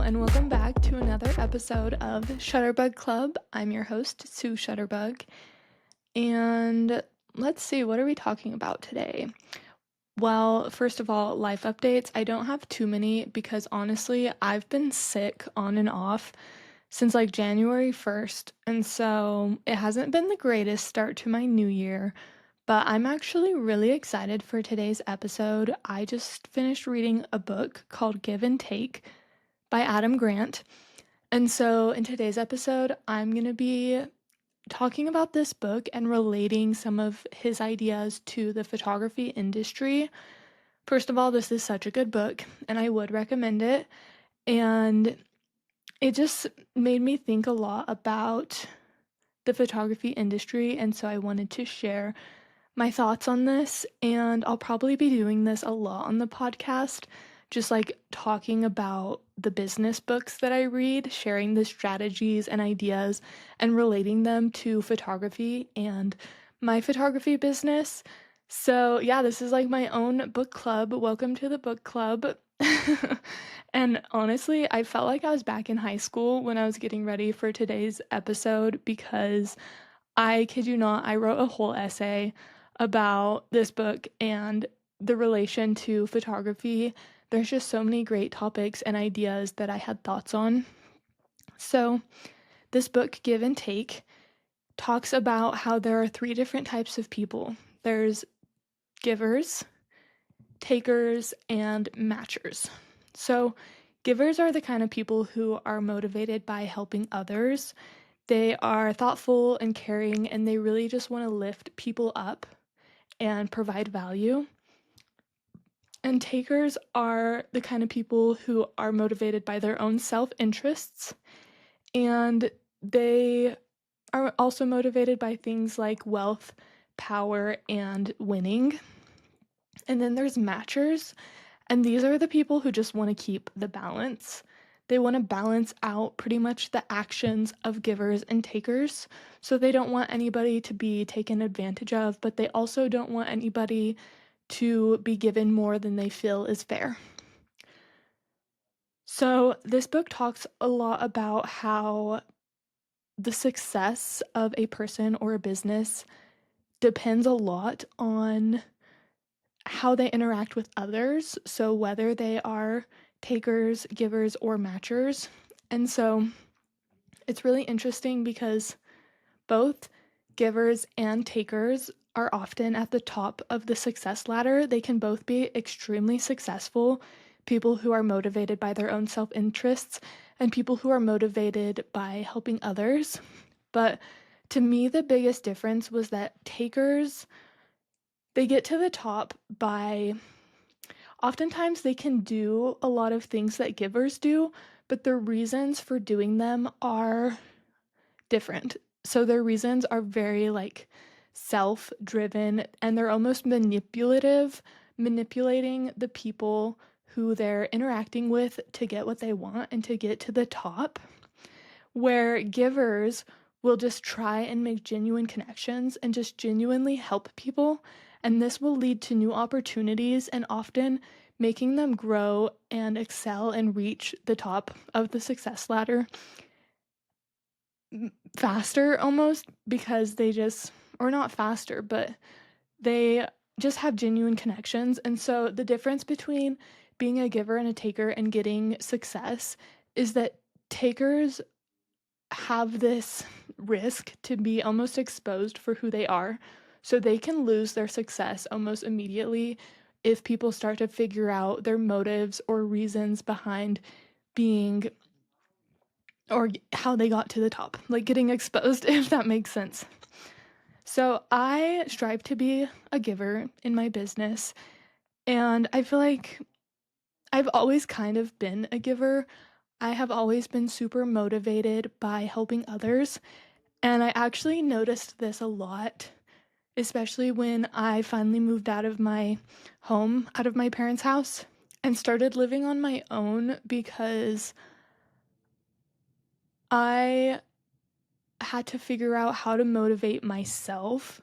and welcome back to another episode of Shutterbug Club. I'm your host, Sue Shutterbug, and let's see, what are we talking about today? Well, first of all, life updates. I don't have too many because honestly, I've been sick on and off since like January 1st, and so it hasn't been the greatest start to my new year. But I'm actually really excited for today's episode. I just finished reading a book called Give and Take by Adam Grant. And so in today's episode, I'm going to be talking about this book and relating some of his ideas to the photography industry. First of all, this is such a good book, and I would recommend it. And it just made me think a lot about the photography industry, and so I wanted to share my thoughts on this, and I'll probably be doing this a lot on the podcast, just like talking about the business books that I read, sharing the strategies and ideas, and relating them to photography and my photography business. So, yeah, this is like my own book club. Welcome to the book club. And honestly, I felt like I was back in high school when I was getting ready for today's episode because I kid you not, I wrote a whole essay about this book and the relation to photography. There's just so many great topics and ideas that I had thoughts on. So, this book, Give and Take, talks about how there are three different types of people. There's givers, takers, and matchers. So, givers are the kind of people who are motivated by helping others. They are thoughtful and caring, and they really just want to lift people up and provide value. And takers are the kind of people who are motivated by their own self-interests, and they are also motivated by things like wealth, power, and winning. And then there's matchers, and these are the people who just want to keep the balance. They want to balance out pretty much the actions of givers and takers. So they don't want anybody to be taken advantage of, but they also don't want anybody to be given more than they feel is fair. So this book talks a lot about how the success of a person or a business depends a lot on how they interact with others. So whether they are takers, givers, or matchers. And so it's really interesting because both givers and takers are often at the top of the success ladder. They can both be extremely successful, people who are motivated by their own self-interests and people who are motivated by helping others. But to me, the biggest difference was that takers, they get to the top by oftentimes they can do a lot of things that givers do, but their reasons for doing them are different. So their reasons are very like self-driven, and they're almost manipulative, manipulating the people who they're interacting with to get what they want and to get to the top. Where givers will just try and make genuine connections and just genuinely help people, and this will lead to new opportunities and often making them grow and excel and reach the top of the success ladder faster almost, because they just, or not faster, but they just have genuine connections. And so the difference between being a giver and a taker and getting success is that takers have this risk to be almost exposed for who they are. So they can lose their success almost immediately if people start to figure out their motives or reasons behind being, or how they got to the top, like getting exposed, if that makes sense. So I strive to be a giver in my business, and I feel like I've always kind of been a giver. I have always been super motivated by helping others, and I actually noticed this a lot, especially when I finally moved out of my home, out of my parents' house, and started living on my own because I had to figure out how to motivate myself,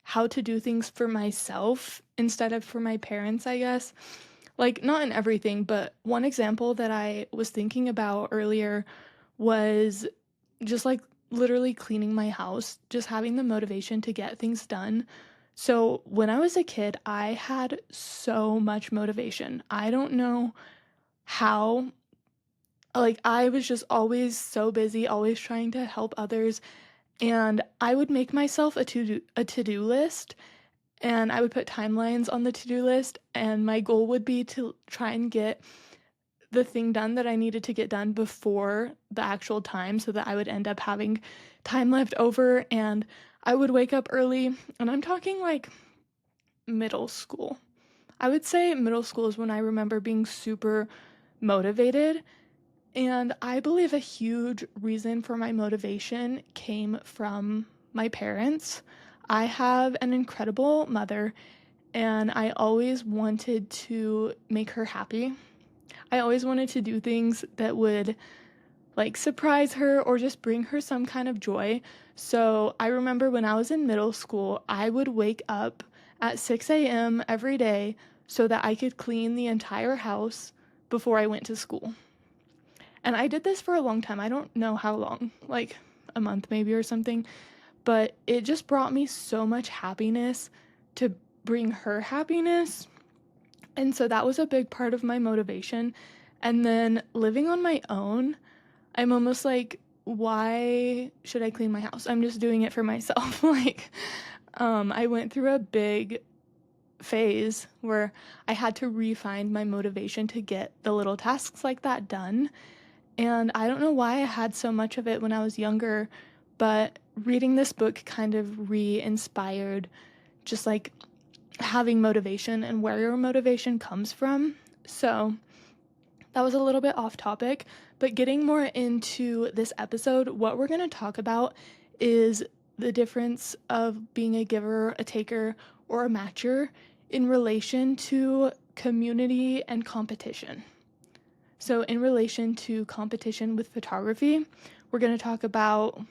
how to do things for myself instead of for my parents, I guess. Like, not in everything, but one example that I was thinking about earlier was just like literally cleaning my house, just having the motivation to get things done. So, when I was a kid, I had so much motivation. I don't know how, like, I was just always so busy, always trying to help others, and I would make myself a to-do list, and I would put timelines on the to-do list, and my goal would be to try and get the thing done that I needed to get done before the actual time so that I would end up having time left over, and I would wake up early, and I'm talking like middle school. I would say middle school is when I remember being super motivated, and I believe a huge reason for my motivation came from my parents. I have an incredible mother, and I always wanted to make her happy. I always wanted to do things that would like surprise her or just bring her some kind of joy. So I remember when I was in middle school, I would wake up at 6 a.m. every day so that I could clean the entire house before I went to school. And I did this for a long time. I don't know how long, like a month maybe or something, but it just brought me so much happiness to bring her happiness. And so that was a big part of my motivation. And then living on my own, I'm almost like, why should I clean my house? I'm just doing it for myself. Like, I went through a big phase where I had to refine my motivation to get the little tasks like that done. And I don't know why I had so much of it when I was younger, but reading this book kind of re-inspired just like having motivation and where your motivation comes from. So that was a little bit off topic, but getting more into this episode, what we're going to talk about is the difference of being a giver, a taker, or a matcher in relation to community and competition. So, in relation to competition with photography, we're going to talk about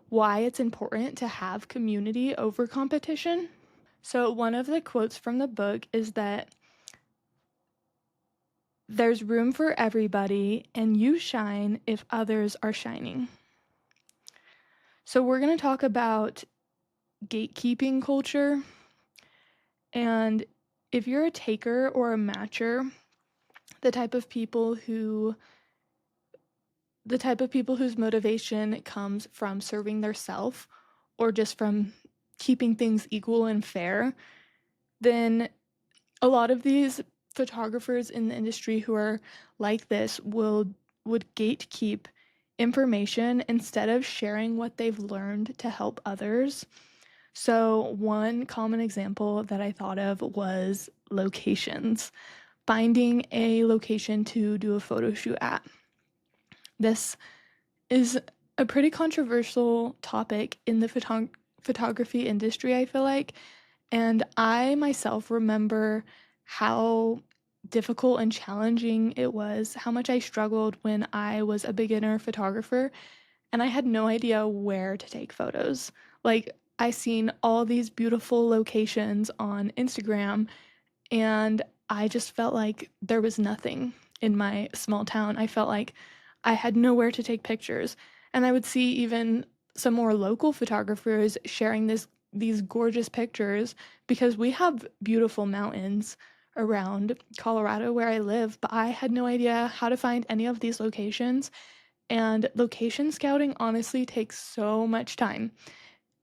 why it's important to have community over competition. So, one of the quotes from the book is that there's room for everybody, and you shine if others are shining. So, we're going to talk about gatekeeping culture. And if you're a taker or a matcher, the type of people who the type of people whose motivation comes from serving their self or just from keeping things equal and fair, then a lot of these photographers in the industry who are like this would gatekeep information instead of sharing what they've learned to help others. So one common example that I thought of was locations. Finding a location to do a photo shoot at. This is a pretty controversial topic in the photography industry, I feel like. And I myself remember how difficult and challenging it was, how much I struggled when I was a beginner photographer and I had no idea where to take photos. Like, I seen all these beautiful locations on Instagram and I just felt like there was nothing in my small town. I felt like I had nowhere to take pictures. And I would see even some more local photographers sharing these gorgeous pictures because we have beautiful mountains around Colorado where I live, but I had no idea how to find any of these locations. And location scouting honestly takes so much time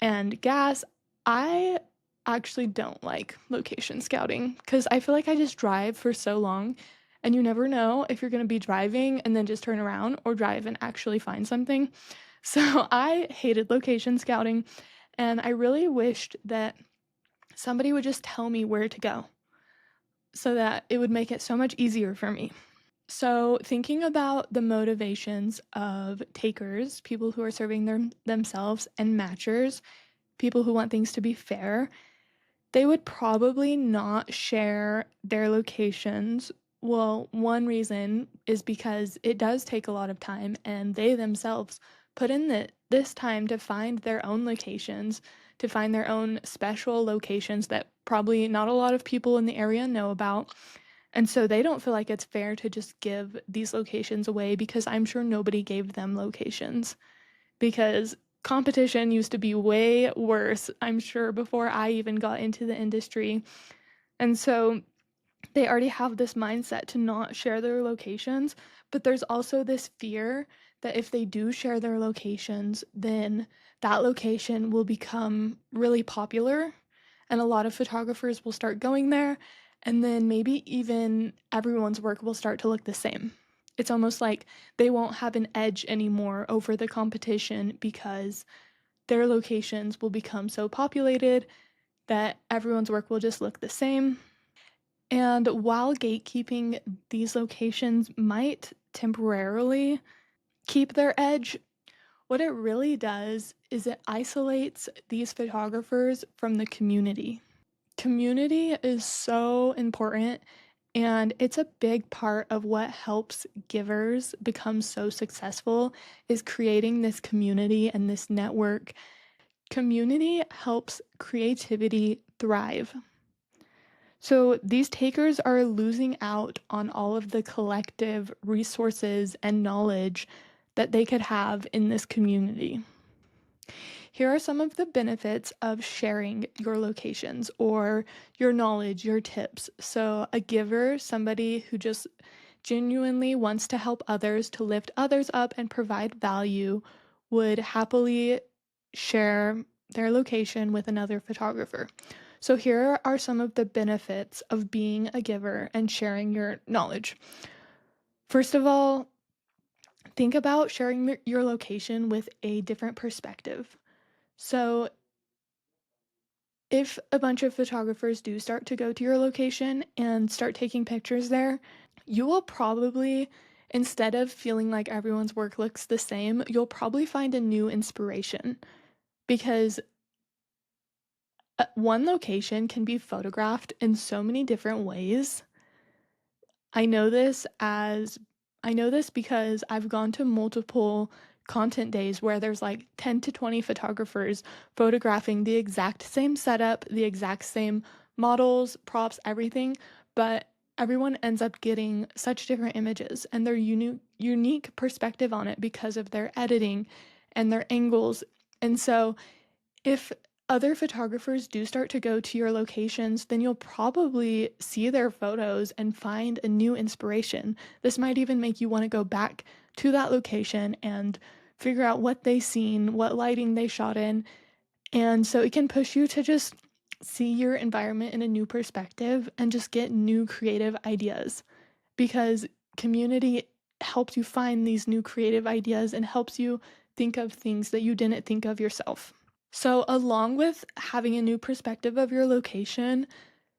and gas. I actually don't like location scouting because I feel like I just drive for so long and you never know if you're going to be driving and then just turn around or drive and actually find something. So I hated location scouting and I really wished that somebody would just tell me where to go so that it would make it so much easier for me. So, thinking about the motivations of takers, people who are serving themselves, and matchers, people who want things to be fair, they would probably not share their locations. Well, one reason is because it does take a lot of time, and they themselves put in this time to find their own locations, to find their own special locations that probably not a lot of people in the area know about. And so they don't feel like it's fair to just give these locations away because I'm sure nobody gave them locations because competition used to be way worse, I'm sure, before I even got into the industry. And so they already have this mindset to not share their locations, but there's also this fear that if they do share their locations, then that location will become really popular and a lot of photographers will start going there, and then maybe even everyone's work will start to look the same. It's almost like they won't have an edge anymore over the competition because their locations will become so populated that everyone's work will just look the same. And while gatekeeping, these locations might temporarily keep their edge, what it really does is it isolates these photographers from the community. Community is so important, and it's a big part of what helps givers become so successful is creating this community and this network. Community helps creativity thrive. So these takers are losing out on all of the collective resources and knowledge that they could have in this community. Here are some of the benefits of sharing your locations or your knowledge, your tips. So, a giver, somebody who just genuinely wants to help others, to lift others up and provide value, would happily share their location with another photographer. So, here are some of the benefits of being a giver and sharing your knowledge. First of all, think about sharing your location with a different perspective. So, if a bunch of photographers do start to go to your location and start taking pictures there, you will probably, instead of feeling like everyone's work looks the same, you'll probably find a new inspiration because one location can be photographed in so many different ways. I know this as I know this because I've gone to multiple content days where there's like 10 to 20 photographers photographing the exact same setup, the exact same models, props, everything, but everyone ends up getting such different images and their unique perspective on it because of their editing and their angles. And so if other photographers do start to go to your locations, then you'll probably see their photos and find a new inspiration. This might even make you want to go back to that location and figure out what they seen, what lighting they shot in. And so it can push you to just see your environment in a new perspective and just get new creative ideas because community helps you find these new creative ideas and helps you think of things that you didn't think of yourself. So, along with having a new perspective of your location,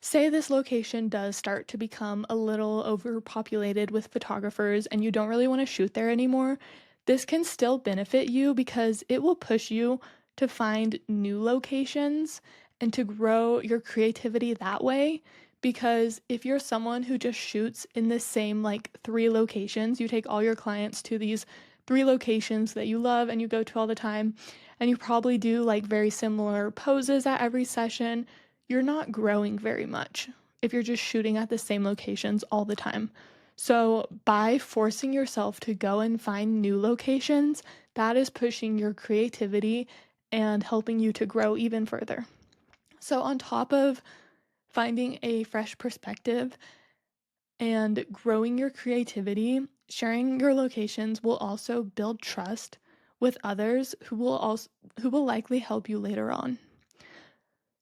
say this location does start to become a little overpopulated with photographers and you don't really want to shoot there anymore, this can still benefit you because it will push you to find new locations and to grow your creativity that way. Because if you're someone who just shoots in the same like three locations, you take all your clients to these three locations that you love and you go to all the time, and you probably do like very similar poses at every session, you're not growing very much if you're just shooting at the same locations all the time. So, by forcing yourself to go and find new locations, that is pushing your creativity and helping you to grow even further. So, on top of finding a fresh perspective and growing your creativity, sharing your locations will also build trust with others who will likely help you later on.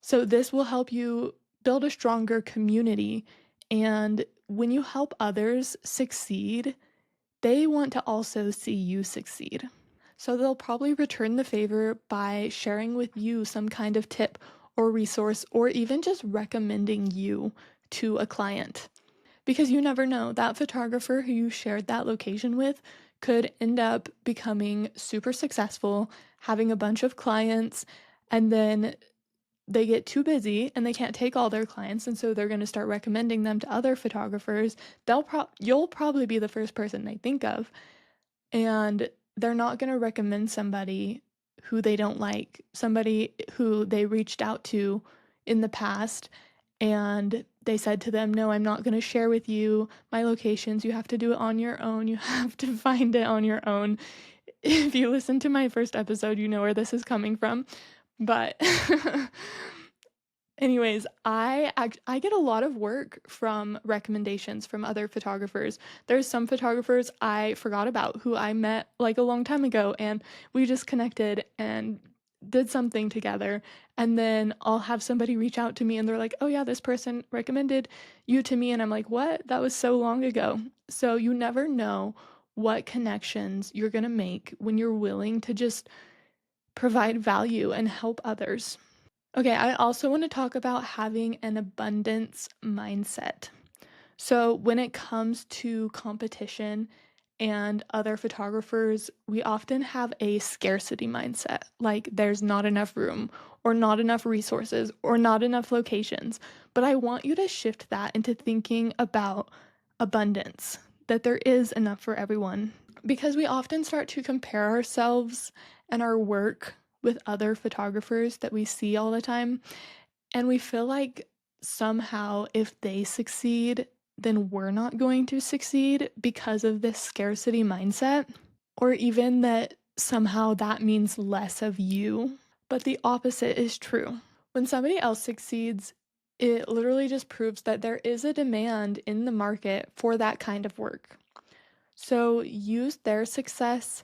So this will help you build a stronger community, and when you help others succeed, they want to also see you succeed. So they'll probably return the favor by sharing with you some kind of tip or resource or even just recommending you to a client. Because you never know, that photographer who you shared that location with could end up becoming super successful, having a bunch of clients, and then they get too busy and they can't take all their clients, and so they're going to start recommending them to other photographers. You'll probably be the first person they think of, and they're not going to recommend somebody who they don't like, somebody who they reached out to in the past and they said to them, no, I'm not going to share with you my locations. You have to do it on your own. You have to find it on your own. If you listen to my first episode, you know where this is coming from. But anyways, I get a lot of work from recommendations from other photographers. There's some photographers I forgot about who I met like a long time ago, and we just connected and did something together. And then I'll have somebody reach out to me and they're like, "Oh yeah, this person recommended you to me." And I'm like, "What? That was so long ago." So you never know what connections you're going to make when you're willing to just provide value and help others. Okay, I also want to talk about having an abundance mindset. So, when it comes to competition and other photographers, we often have a scarcity mindset, like there's not enough room, or not enough resources, or not enough locations. But I want you to shift that into thinking about abundance, that there is enough for everyone. Because we often start to compare ourselves and our work with other photographers that we see all the time. And we feel like somehow if they succeed, then we're not going to succeed because of this scarcity mindset, or even that somehow that means less of you. But the opposite is true. When somebody else succeeds, it literally just proves that there is a demand in the market for that kind of work. So use their success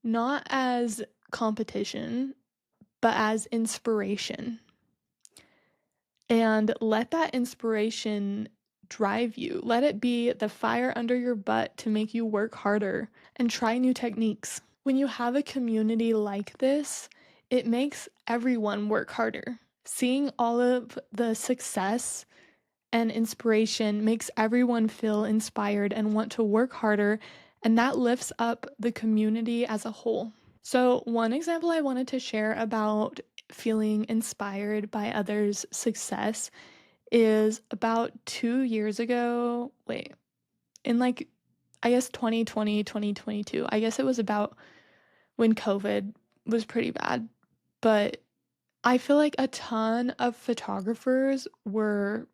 not as competition, but as inspiration. And let that inspiration drive you. Let it be the fire under your butt to make you work harder and try new techniques. When you have a community like this, it makes everyone work harder. Seeing all of the success and inspiration makes everyone feel inspired and want to work harder, and that lifts up the community as a whole. So, one example I wanted to share about feeling inspired by others' success is about 2 years ago. Wait, in like, I guess 2020, 2022. I guess it was about when COVID was pretty bad. But I feel like a ton of photographers were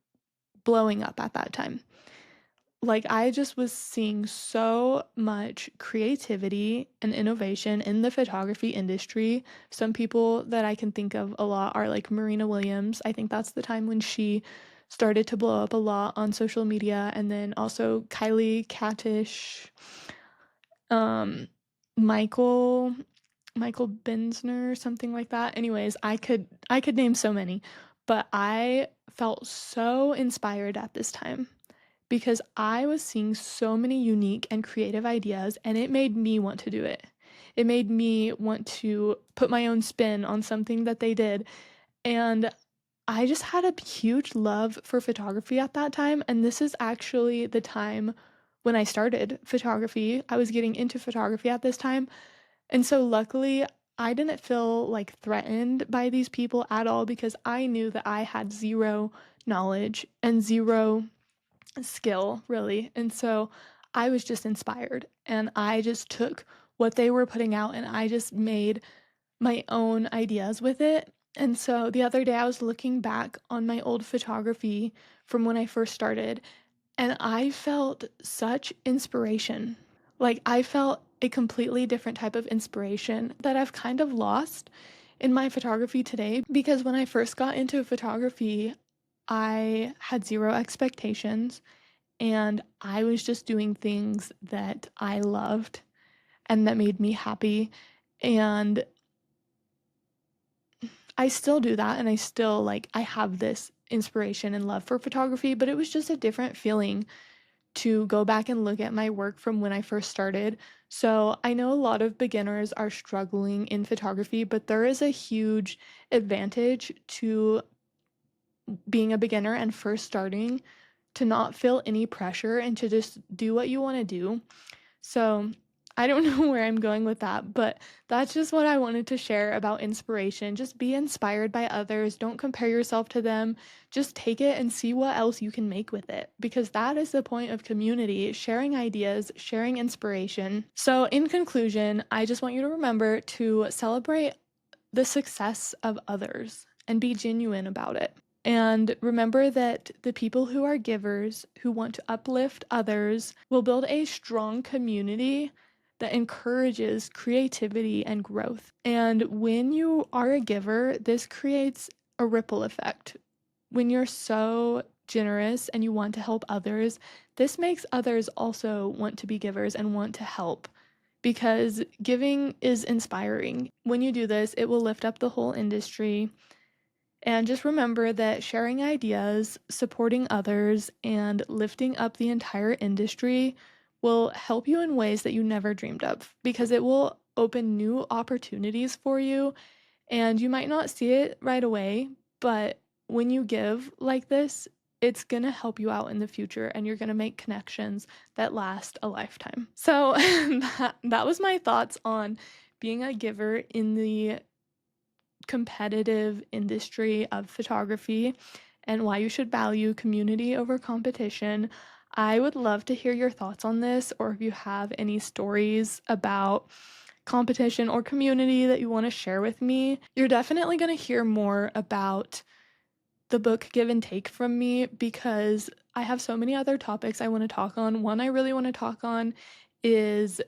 blowing up at that time. Like, I just was seeing so much creativity and innovation in the photography industry. Some people that I can think of a lot are like Marina Williams. I think that's the time when she started to blow up a lot on social media. And then also Kylie Katish, um, Michael, Michael Bensner, something like that. Anyways, I could name so many, but I felt so inspired at this time because I was seeing so many unique and creative ideas, and it made me want to do it. It made me want to put my own spin on something that they did. And I just had a huge love for photography at that time. And this is actually the time when I started photography. I was getting into photography at this time. And so luckily, I didn't feel like threatened by these people at all because I knew that I had zero knowledge and zero skill, really. And so I was just inspired and I just took what they were putting out and I just made my own ideas with it. And so the other day I was looking back on my old photography from when I first started and I felt such inspiration. Like, I felt a completely different type of inspiration that I've kind of lost in my photography today because when I first got into photography, I had zero expectations and I was just doing things that I loved and that made me happy. And I still do that. And I still like, I have this inspiration and love for photography, but it was just a different feeling to go back and look at my work from when I first started. So I know a lot of beginners are struggling in photography, but there is a huge advantage to being a beginner and first starting to not feel any pressure and to just do what you want to do. So I don't know where I'm going with that, but that's just what I wanted to share about inspiration. Just be inspired by others. Don't compare yourself to them. Just take it and see what else you can make with it because that is the point of community, sharing ideas, sharing inspiration. So, in conclusion, I just want you to remember to celebrate the success of others and be genuine about it. And remember that the people who are givers, who want to uplift others, will build a strong community that encourages creativity and growth. And when you are a giver, this creates a ripple effect. When you're so generous and you want to help others, this makes others also want to be givers and want to help because giving is inspiring. When you do this, it will lift up the whole industry. And just remember that sharing ideas, supporting others, and lifting up the entire industry will help you in ways that you never dreamed of because it will open new opportunities for you. And you might not see it right away, but when you give like this, it's going to help you out in the future and you're going to make connections that last a lifetime. So that was my thoughts on being a giver in the competitive industry of photography and why you should value community over competition. I would love to hear your thoughts on this, or if you have any stories about competition or community that you want to share with me. You're definitely going to hear more about the book Give and Take from me because I have so many other topics I want to talk on. One I really want to talk on is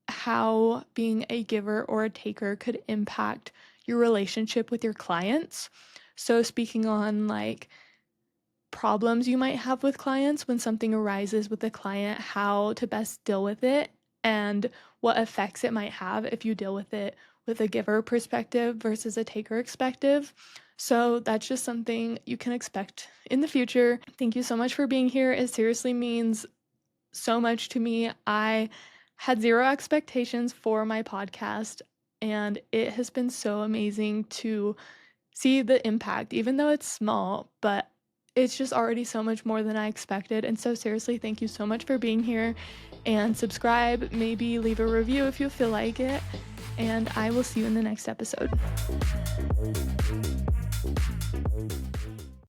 how being a giver or a taker could impact your relationship with your clients. So, speaking on like problems you might have with clients when something arises with a client, how to best deal with it, and what effects it might have if you deal with it with a giver perspective versus a taker perspective. So, that's just something you can expect in the future. Thank you so much for being here. It seriously means so much to me. I had zero expectations for my podcast, and it has been so amazing to see the impact, even though it's small, but it's just already so much more than I expected. And so, seriously, thank you so much for being here. And subscribe, maybe leave a review if you feel like it. And I will see you in the next episode.